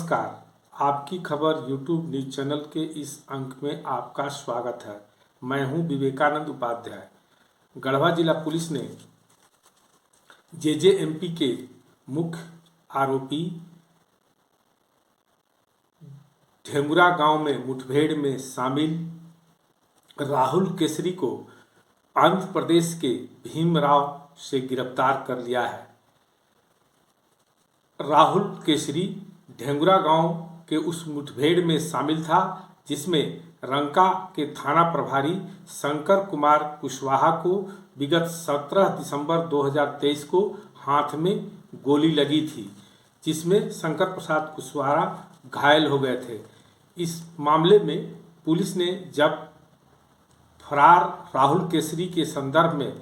नमस्कार। आपकी खबर यूट्यूब न्यूज चैनल के इस अंक में आपका स्वागत है। मैं हूं विवेकानंद उपाध्याय। गढ़वा जिला पुलिस ने जेजेएमपी के मुख्य आरोपी ढेंगुरा गांव में मुठभेड़ में शामिल राहुल केसरी को आंध्र प्रदेश के भीमराव से गिरफ्तार कर लिया है। राहुल केसरी ढेंगुरा गांव के उस मुठभेड़ में शामिल था जिसमें रंका के थाना प्रभारी शंकर कुमार कुशवाहा को विगत 17 दिसंबर 2023 को हाथ में गोली लगी थी, जिसमें शंकर प्रसाद कुशवाहा घायल हो गए थे। इस मामले में पुलिस ने जब फरार राहुल केसरी के संदर्भ में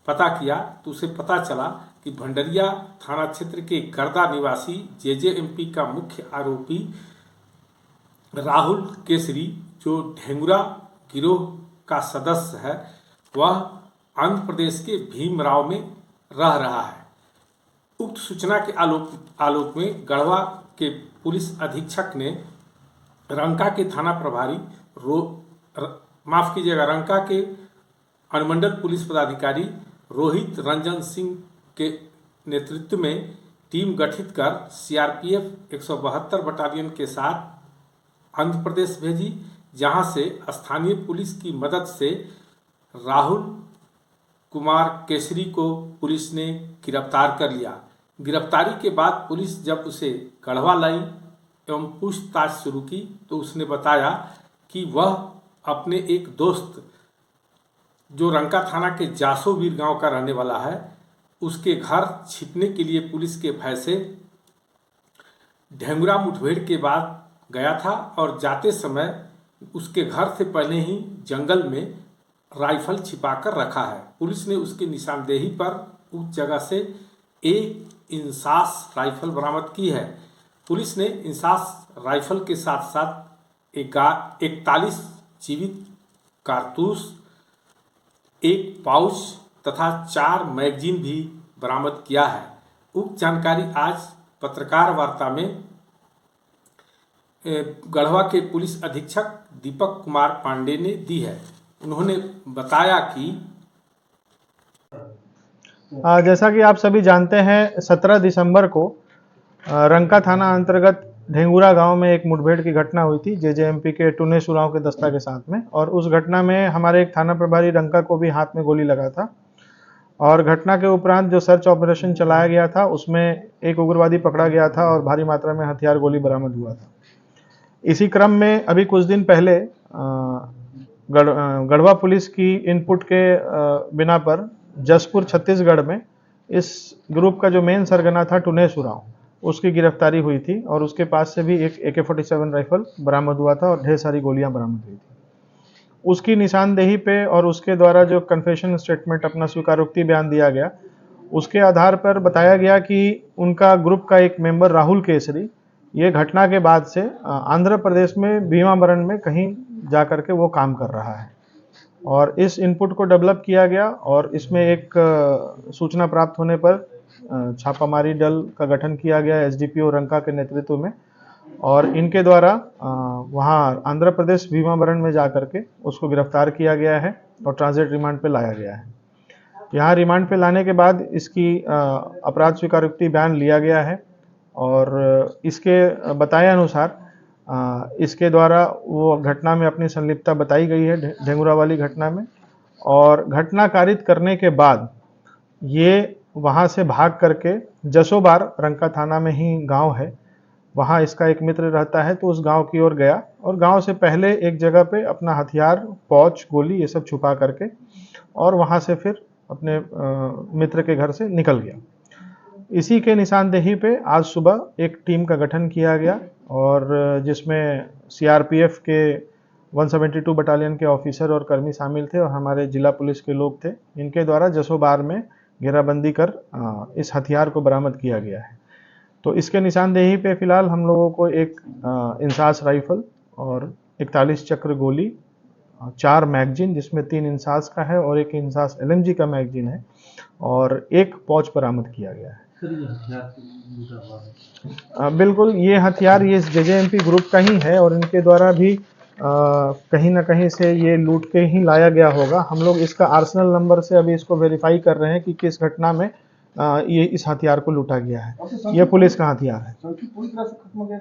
पता किया तो उसे पता चला कि भंडरिया थाना क्षेत्र के गर्दा निवासी जेजेएमपी का मुख्य आरोपी राहुल केसरी, जो ढेंगुरा गिरोह का सदस्य है, वह आंध्र प्रदेश के भीमराव में रह रहा है। उक्त सूचना के आलोक में गढ़वा के पुलिस अधीक्षक ने रंका के थाना प्रभारी रंका के अनुमंडल पुलिस पदाधिकारी रोहित रंजन सिंह के नेतृत्व में टीम गठित कर सीआरपीएफ 172 बटालियन के साथ आंध्र प्रदेश भेजी, जहां से स्थानीय पुलिस की मदद से राहुल कुमार केसरी को पुलिस ने गिरफ्तार कर लिया। गिरफ्तारी के बाद पुलिस जब उसे गढ़वा लाई एवं पूछताछ शुरू की तो उसने बताया कि वह अपने एक दोस्त, जो रंका थाना के जासोवीर गांव का रहने वाला है, उसके घर छिपने के लिए पुलिस के भय से ढेंगुरा मुठभेड़ के बाद गया था और जाते समय उसके घर से पहले ही जंगल में राइफल छिपाकर रखा है। पुलिस ने उसकी निशानदेही पर उस जगह से एक इंसास राइफल बरामद की है। पुलिस ने इंसास राइफल के साथ साथ 41 जीवित कारतूस, एक पाउच तथा 4 मैगजीन भी बरामद किया है। उक्त जानकारी आज पत्रकार वार्ता में गढ़वा के पुलिस अधीक्षक दीपक कुमार पांडे ने दी है। उन्होंने बताया कि जैसा कि आप सभी जानते हैं, 17 दिसंबर को रंका थाना अंतर्गत ढेंगुरा गांव में एक मुठभेड़ की घटना हुई थी जेजेएमपी के टुने सुराव के दस्ता के साथ में, और उस घटना में हमारे एक थाना प्रभारी रंका को भी हाथ में गोली लगा था। और घटना के उपरांत जो सर्च ऑपरेशन चलाया गया था उसमें एक उग्रवादी पकड़ा गया था और भारी मात्रा में हथियार गोली बरामद हुआ था। इसी क्रम में अभी कुछ दिन पहले गढ़वा पुलिस की इनपुट के बिना पर जसपुर छत्तीसगढ़ में इस ग्रुप का जो मेन सरगना था टुने सुराव, उसकी गिरफ्तारी हुई थी और उसके पास से भी एक AK-47 राइफल बरामद हुआ था और ढेर सारी गोलियां बरामद हुई थी। उसकी निशानदेही पे और उसके द्वारा जो कन्फेशन स्टेटमेंट, अपना स्वीकारोक्ति बयान दिया गया, उसके आधार पर बताया गया कि उनका ग्रुप का एक मेंबर राहुल केसरी, ये घटना के बाद से आंध्र प्रदेश में भीमावरम में कहीं जा करके वो काम कर रहा है। और इस इनपुट को डेवलप किया गया और इसमें एक सूचना प्राप्त होने पर छापामारी दल का गठन किया गया एसडीपीओ रंका के नेतृत्व में, और इनके द्वारा वहाँ आंध्र प्रदेश भीमावरम में जा करके उसको गिरफ्तार किया गया है और ट्रांजिट रिमांड पे लाया गया है। यहाँ रिमांड पे लाने के बाद इसकी अपराध स्वीकारोक्ति बयान लिया गया है और इसके बताए अनुसार इसके द्वारा वो घटना में अपनी संलिप्तता बताई गई है, ढेंगुरा वाली घटना में। और घटना कारित करने के बाद ये वहाँ से भाग करके जसोबार, रंका थाना में ही गांव है, वहाँ इसका एक मित्र रहता है, तो उस गांव की ओर गया और गांव से पहले एक जगह पे अपना हथियार, पौच, गोली ये सब छुपा करके और वहाँ से फिर अपने मित्र के घर से निकल गया। इसी के निशानदेही पे आज सुबह एक टीम का गठन किया गया और जिसमें सीआरपीएफ के 172 बटालियन के ऑफिसर और कर्मी शामिल थे और हमारे जिला पुलिस के लोग थे। इनके द्वारा जसोबार में घेराबंदी कर इस हथियार को बरामद किया गया है। तो इसके निशानदेही पे फिलहाल हम लोगों को एक इंसास राइफल और 41 चक्र गोली, 4 मैगजीन जिसमें 3 इंसास का है और एक इंसास LMG का मैगजीन है, और एक पौच बरामद किया गया है। बिल्कुल, ये हथियार ये जेजेएमपी ग्रुप का ही है और इनके द्वारा भी कहीं न कहीं से ये लूट के ही लाया गया होगा। हम लोग इसका आर्सेनल नंबर से अभी इसको वेरीफ़ाई कर रहे हैं कि किस घटना में ये इस हथियार को लूटा गया है। ये पुलिस का हथियार है। पूरी तरह से खत्म हो गया।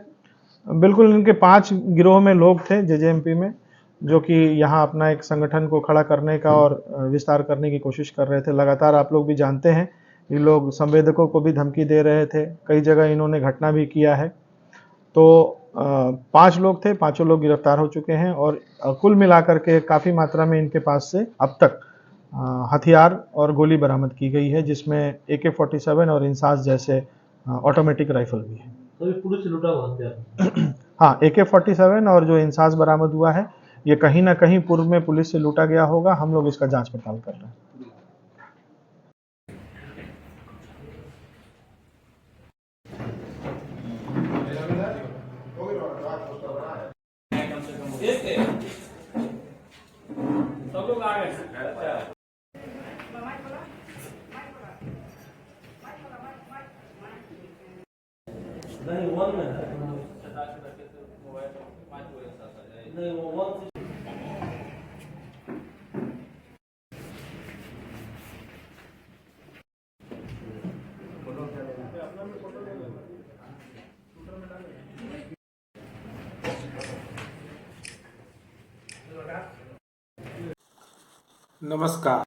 बिल्कुल, इनके 5 गिरोह में लोग थे जेजेएमपी में, जो कि यहाँ अपना एक संगठन को खड़ा करने का और विस्तार करने की कोशिश कर रहे थे। लगातार आप लोग भी जानते हैं, ये लोग संवेदकों को भी धमकी दे रहे थे। कई जगह इन्होंने घटना भी किया है। तो 5 लोग थे, पाँचों लोग गिरफ्तार हो चुके हैं और कुल मिलाकर के काफ़ी मात्रा में इनके पास से अब तक हथियार और गोली बरामद की गई है, जिसमें AK-47 और इंसास जैसे ऑटोमेटिक राइफल भी है। तो ये पुलिस से लूटा हुआ हथियार। हाँ, AK-47 और जो इंसास बरामद हुआ है, ये कहीं ना कहीं पूर्व में पुलिस से लूटा गया होगा। हम लोग इसका जांच पड़ताल कर रहे हैं। सब लोग आ गए। नहीं वन में है। नहीं वो वन नमस्कार।